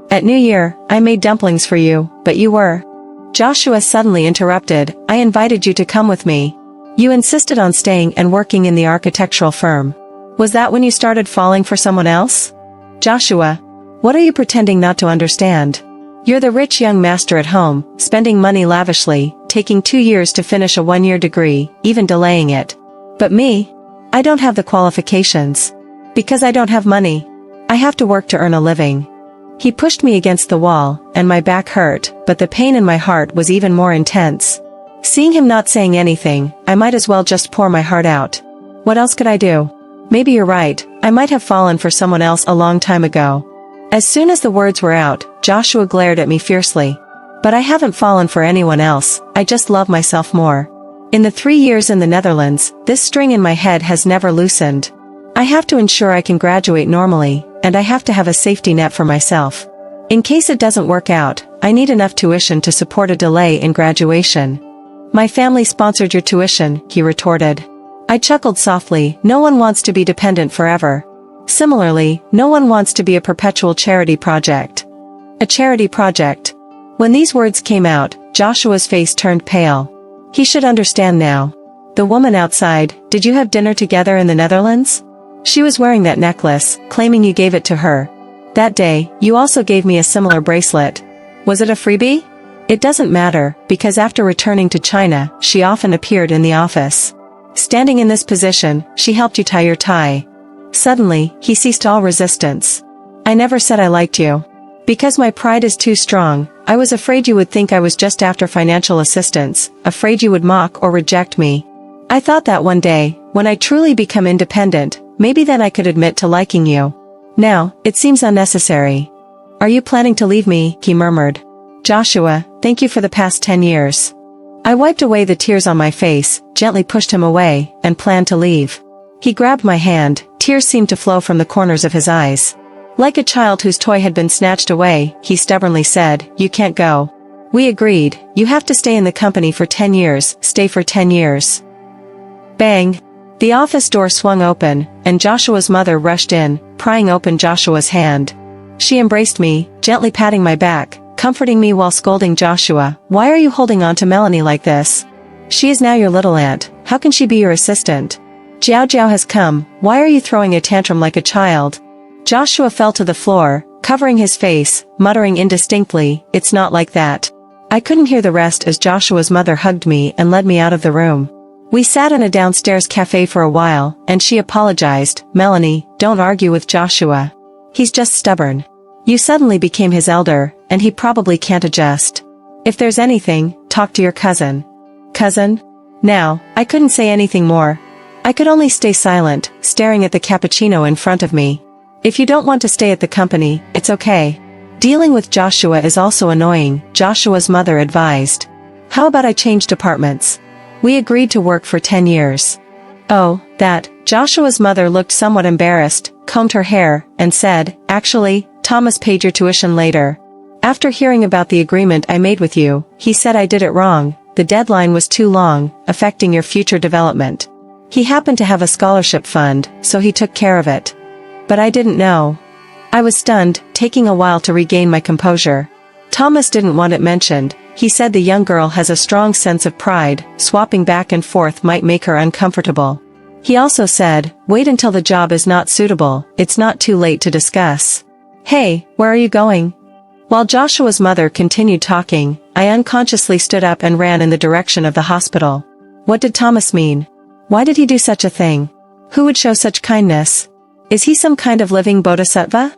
At New Year, I made dumplings for you, but you were. Joshua suddenly interrupted, I invited you to come with me. You insisted on staying and working in the architectural firm. Was that when you started falling for someone else? Joshua, what are you pretending not to understand? You're the rich young master at home, spending money lavishly, taking 2 years to finish a 1-year degree, even delaying it. But me? I don't have the qualifications. Because I don't have money. I have to work to earn a living. He pushed me against the wall, and my back hurt, but the pain in my heart was even more intense. Seeing him not saying anything, I might as well just pour my heart out. What else could I do? Maybe you're right, I might have fallen for someone else a long time ago. As soon as the words were out, Joshua glared at me fiercely. But I haven't fallen for anyone else, I just love myself more. In the 3 years in the Netherlands, this string in my head has never loosened. I have to ensure I can graduate normally, and I have to have a safety net for myself. In case it doesn't work out, I need enough tuition to support a delay in graduation. My family sponsored your tuition, he retorted. I chuckled softly, no one wants to be dependent forever. Similarly, no one wants to be a perpetual charity project. A charity project. When these words came out, Joshua's face turned pale. He should understand now. The woman outside, did you have dinner together in the Netherlands? She was wearing that necklace, claiming you gave it to her. That day, you also gave me a similar bracelet. Was it a freebie? It doesn't matter, because after returning to China, she often appeared in the office. Standing in this position, she helped you tie your tie. Suddenly, he ceased all resistance. I never said I liked you. Because my pride is too strong, I was afraid you would think I was just after financial assistance, afraid you would mock or reject me. I thought that one day, when I truly become independent, maybe then I could admit to liking you. Now, it seems unnecessary. Are you planning to leave me? He murmured. Joshua, thank you for the past 10 years. I wiped away the tears on my face, gently pushed him away, and planned to leave. He grabbed my hand, tears seemed to flow from the corners of his eyes. Like a child whose toy had been snatched away, he stubbornly said, you can't go. We agreed, you have to stay in the company for 10 years, stay for 10 years. Bang! The office door swung open, and Joshua's mother rushed in, prying open Joshua's hand. She embraced me, gently patting my back, comforting me while scolding Joshua. "Why are you holding on to Melanie like this? She is now your little aunt, how can she be your assistant? Jiao Jiao has come, why are you throwing a tantrum like a child?" Joshua fell to the floor, covering his face, muttering indistinctly, "It's not like that." I couldn't hear the rest as Joshua's mother hugged me and led me out of the room. We sat in a downstairs cafe for a while, and she apologized. "Melanie, don't argue with Joshua. He's just stubborn. You suddenly became his elder, and he probably can't adjust. If there's anything, talk to your cousin." Cousin? Now, I couldn't say anything more. I could only stay silent, staring at the cappuccino in front of me. "If you don't want to stay at the company, it's okay. Dealing with Joshua is also annoying," Joshua's mother advised. "How about I change departments? We agreed to work for 10 years. "Oh, that." Joshua's mother looked somewhat embarrassed, combed her hair, and said, "Actually, Thomas paid your tuition later. After hearing about the agreement I made with you, he said I did it wrong, the deadline was too long, affecting your future development. He happened to have a scholarship fund, so he took care of it. But I didn't know." I was stunned, taking a while to regain my composure. "Thomas didn't want it mentioned. He said the young girl has a strong sense of pride, swapping back and forth might make her uncomfortable. He also said, wait until the job is not suitable, it's not too late to discuss." "Hey, where are you going?" While Joshua's mother continued talking, I unconsciously stood up and ran in the direction of the hospital. What did Thomas mean? Why did he do such a thing? Who would show such kindness? Is he some kind of living bodhisattva?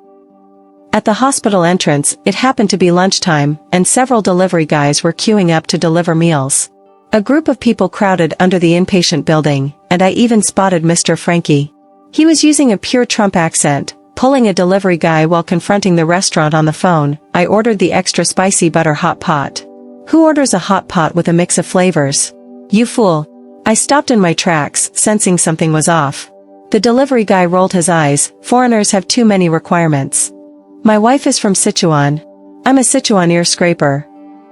At the hospital entrance, it happened to be lunchtime, and several delivery guys were queuing up to deliver meals. A group of people crowded under the inpatient building, and I even spotted Mr. Frankie. He was using a pure Trump accent, pulling a delivery guy while confronting the restaurant on the phone. "I ordered the extra spicy butter hot pot." "Who orders a hot pot with a mix of flavors? You fool." I stopped in my tracks, sensing something was off. The delivery guy rolled his eyes. "Foreigners have too many requirements. My wife is from Sichuan. I'm a Sichuan ear scraper,"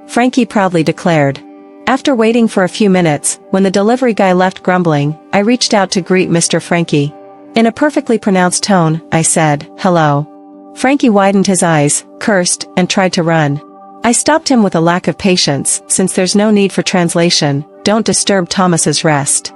Frankie proudly declared. After waiting for a few minutes, when the delivery guy left grumbling, I reached out to greet Mr. Frankie. In a perfectly pronounced tone, I said, "Hello." Frankie widened his eyes, cursed, and tried to run. I stopped him with a lack of patience. "Since there's no need for translation, don't disturb Thomas's rest."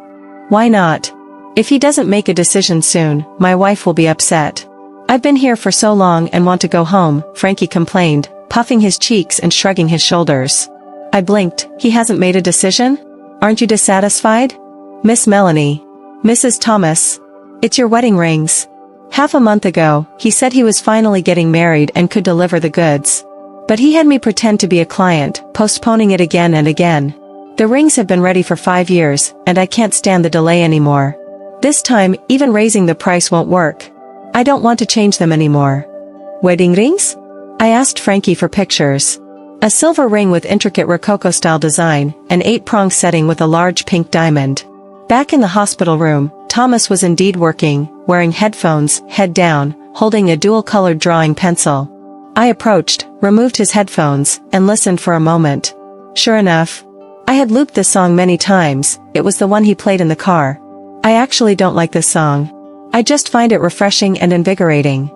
"Why not? If he doesn't make a decision soon, my wife will be upset. I've been here for so long and want to go home," Frankie complained, puffing his cheeks and shrugging his shoulders. I blinked. "He hasn't made a decision? Aren't you dissatisfied?" "Miss Melanie. Mrs. Thomas. It's your wedding rings. Half a month ago, he said he was finally getting married and could deliver the goods. But he had me pretend to be a client, postponing it again and again. The rings have been ready for 5 years, and I can't stand the delay anymore. This time, even raising the price won't work. I don't want to change them anymore." "Wedding rings?" I asked Frankie for pictures. A silver ring with intricate Rococo-style design, an 8-prong setting with a large pink diamond. Back in the hospital room, Thomas was indeed working, wearing headphones, head down, holding a dual-colored drawing pencil. I approached, removed his headphones, and listened for a moment. Sure enough, I had looped this song many times. It was the one he played in the car. I actually don't like this song. I just find it refreshing and invigorating.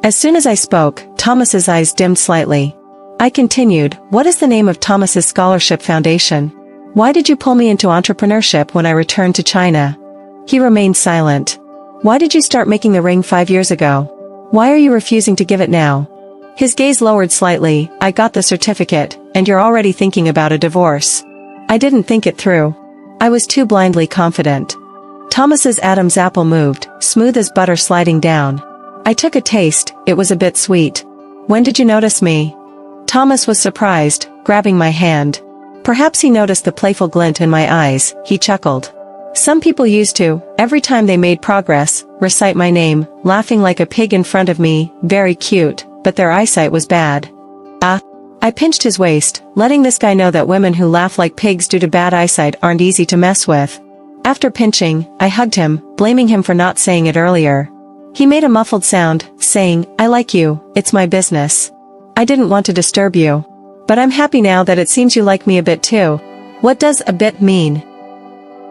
As soon as I spoke, Thomas's eyes dimmed slightly. I continued, "What is the name of Thomas's scholarship foundation? Why did you pull me into entrepreneurship when I returned to China?" He remained silent. "Why did you start making the ring 5 years ago? Why are you refusing to give it now?" His gaze lowered slightly. "I got the certificate, and you're already thinking about a divorce." I didn't think it through. I was too blindly confident. Thomas's Adam's apple moved, smooth as butter sliding down. I took a taste. It was a bit sweet. "When did you notice me?" Thomas was surprised, grabbing my hand. Perhaps he noticed the playful glint in my eyes. He chuckled. "Some people used to, every time they made progress, recite my name, laughing like a pig in front of me. Very cute, but their eyesight was bad." "Ah." I pinched his waist, letting this guy know that women who laugh like pigs due to bad eyesight aren't easy to mess with. After pinching, I hugged him, blaming him for not saying it earlier. He made a muffled sound, saying, "I like you, it's my business. I didn't want to disturb you. But I'm happy now that it seems you like me a bit too." What does a bit mean?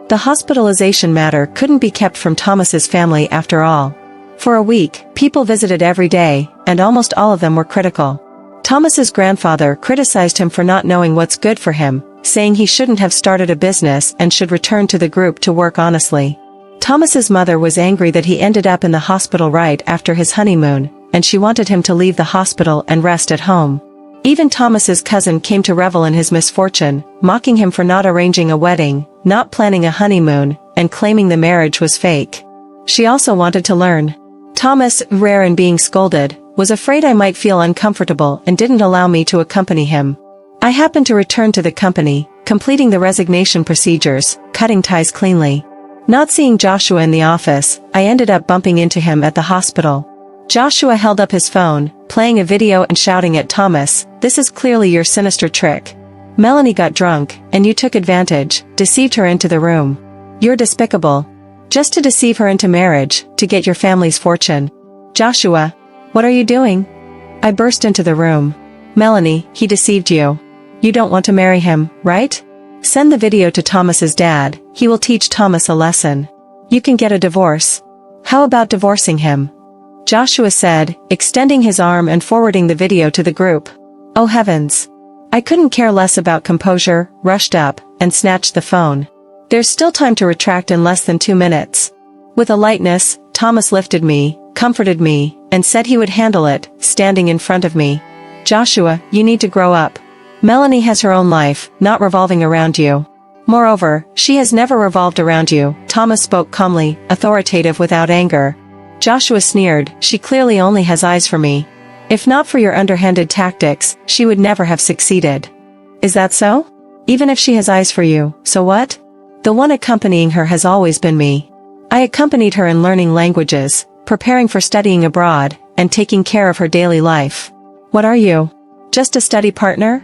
The hospitalization matter couldn't be kept from Thomas's family after all. For a week, people visited every day, and almost all of them were critical. Thomas's grandfather criticized him for not knowing what's good for him, saying he shouldn't have started a business and should return to the group to work honestly. Thomas's mother was angry that he ended up in the hospital right after his honeymoon, and she wanted him to leave the hospital and rest at home. Even Thomas's cousin came to revel in his misfortune, mocking him for not arranging a wedding, not planning a honeymoon, and claiming the marriage was fake. She also wanted to learn. Thomas, rare in being scolded, was afraid I might feel uncomfortable and didn't allow me to accompany him. I happened to return to the company, completing the resignation procedures, cutting ties cleanly. Not seeing Joshua in the office, I ended up bumping into him at the hospital. Joshua held up his phone, playing a video and shouting at Thomas, "This is clearly your sinister trick. Melanie got drunk, and you took advantage, deceived her into the room. You're despicable. Just to deceive her into marriage, to get your family's fortune. Joshua, what are you doing?" I burst into the room. "Melanie, he deceived you. You don't want to marry him, right? Send the video to Thomas's dad, he will teach Thomas a lesson. You can get a divorce. How about divorcing him?" Joshua said, extending his arm and forwarding the video to the group. Oh heavens. I couldn't care less about composure, rushed up, and snatched the phone. There's still time to retract in less than 2 minutes. With a lightness, Thomas lifted me, comforted me, and said he would handle it, standing in front of me. "Joshua, you need to grow up. Melanie has her own life, not revolving around you. Moreover, she has never revolved around you." Thomas spoke calmly, authoritative without anger. Joshua sneered, "She clearly only has eyes for me. If not for your underhanded tactics, she would never have succeeded." "Is that so? Even if she has eyes for you, so what? The one accompanying her has always been me. I accompanied her in learning languages, preparing for studying abroad, and taking care of her daily life. What are you? Just a study partner?"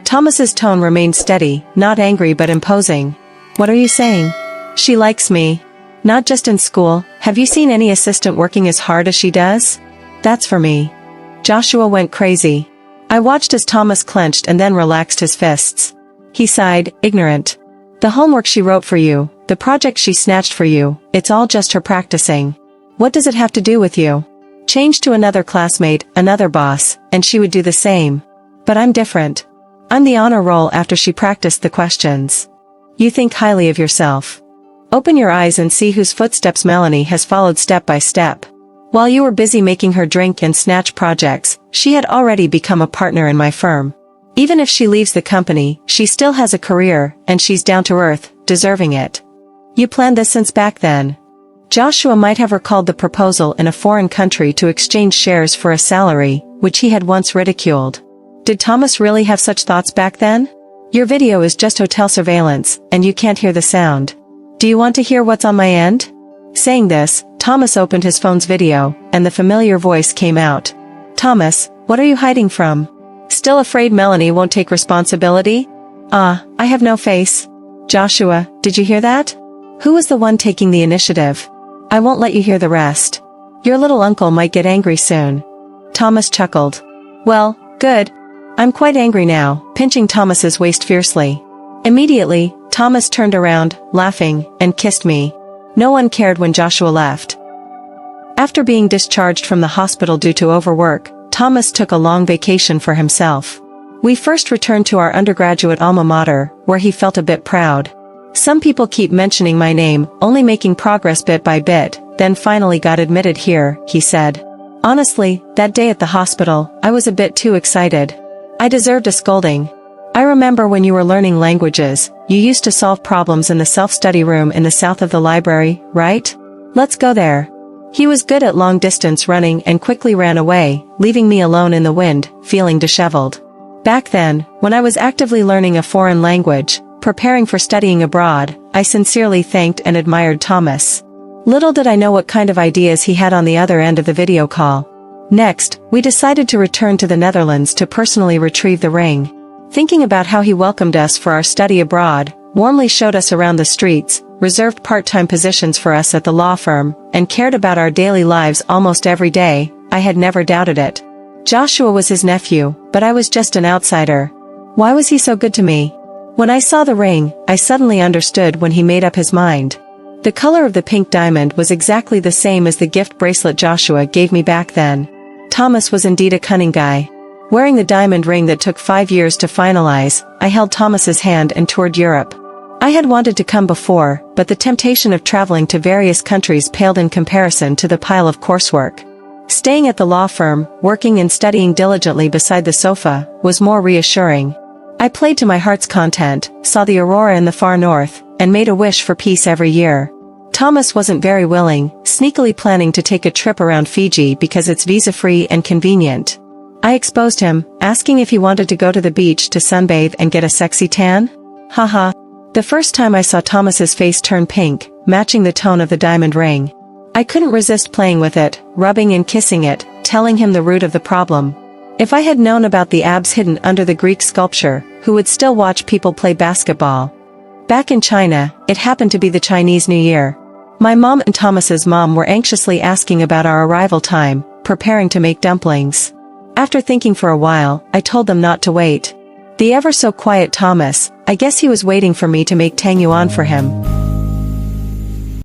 Thomas's tone remained steady, not angry but imposing. "What are you saying? She likes me. Not just in school, have you seen any assistant working as hard as she does? That's for me." Joshua went crazy. I watched as Thomas clenched and then relaxed his fists. He sighed, ignorant. "The homework she wrote for you, the project she snatched for you, it's all just her practicing. What does it have to do with you? Change to another classmate, another boss, and she would do the same. But I'm different. I'm the honor roll after she practiced the questions. You think highly of yourself. Open your eyes and see whose footsteps Melanie has followed step by step. While you were busy making her drink and snatch projects, she had already become a partner in my firm. Even if she leaves the company, she still has a career, and she's down to earth, deserving it. You planned this since back then." Joshua might have recalled the proposal in a foreign country to exchange shares for a salary, which he had once ridiculed. Did Thomas really have such thoughts back then? "Your video is just hotel surveillance, and you can't hear the sound. Do you want to hear what's on my end?" Saying this, Thomas opened his phone's video, and the familiar voice came out. "Thomas, what are you hiding from? Still afraid Melanie won't take responsibility? I have no face." "Joshua, did you hear that? Who was the one taking the initiative? I won't let you hear the rest. Your little uncle might get angry soon." Thomas chuckled. "Well, good. I'm quite angry now," pinching Thomas's waist fiercely. Immediately, Thomas turned around, laughing, and kissed me. No one cared when Joshua left. After being discharged from the hospital due to overwork, Thomas took a long vacation for himself. We first returned to our undergraduate alma mater, where he felt a bit proud. "Some people keep mentioning my name, only making progress bit by bit, then finally got admitted here," he said. Honestly, that day at the hospital, I was a bit too excited. I deserved a scolding. "I remember when you were learning languages, you used to solve problems in the self-study room in the south of the library, right? Let's go there." He was good at long-distance running and quickly ran away, leaving me alone in the wind, feeling disheveled. Back then, when I was actively learning a foreign language, preparing for studying abroad, I sincerely thanked and admired Thomas. Little did I know what kind of ideas he had on the other end of the video call. Next, we decided to return to the Netherlands to personally retrieve the ring. Thinking about how he welcomed us for our study abroad, warmly showed us around the streets, reserved part-time positions for us at the law firm, and cared about our daily lives almost every day, I had never doubted it. Joshua was his nephew, but I was just an outsider. Why was he so good to me? When I saw the ring, I suddenly understood when he made up his mind. The color of the pink diamond was exactly the same as the gift bracelet Joshua gave me back then. Thomas was indeed a cunning guy. Wearing the diamond ring that took 5 years to finalize, I held Thomas's hand and toured Europe. I had wanted to come before, but the temptation of traveling to various countries paled in comparison to the pile of coursework. Staying at the law firm, working and studying diligently beside the sofa, was more reassuring. I played to my heart's content, saw the aurora in the far north, and made a wish for peace every year. Thomas wasn't very willing, sneakily planning to take a trip around Fiji because it's visa-free and convenient. I exposed him, asking if he wanted to go to the beach to sunbathe and get a sexy tan. Haha. The first time I saw Thomas's face turn pink, matching the tone of the diamond ring. I couldn't resist playing with it, rubbing and kissing it, telling him the root of the problem. If I had known about the abs hidden under the Greek sculpture, who would still watch people play basketball? Back in China, it happened to be the Chinese New Year. My mom and Thomas's mom were anxiously asking about our arrival time, preparing to make dumplings. After thinking for a while, I told them not to wait. The ever-so-quiet Thomas, I guess he was waiting for me to make tangyuan for him.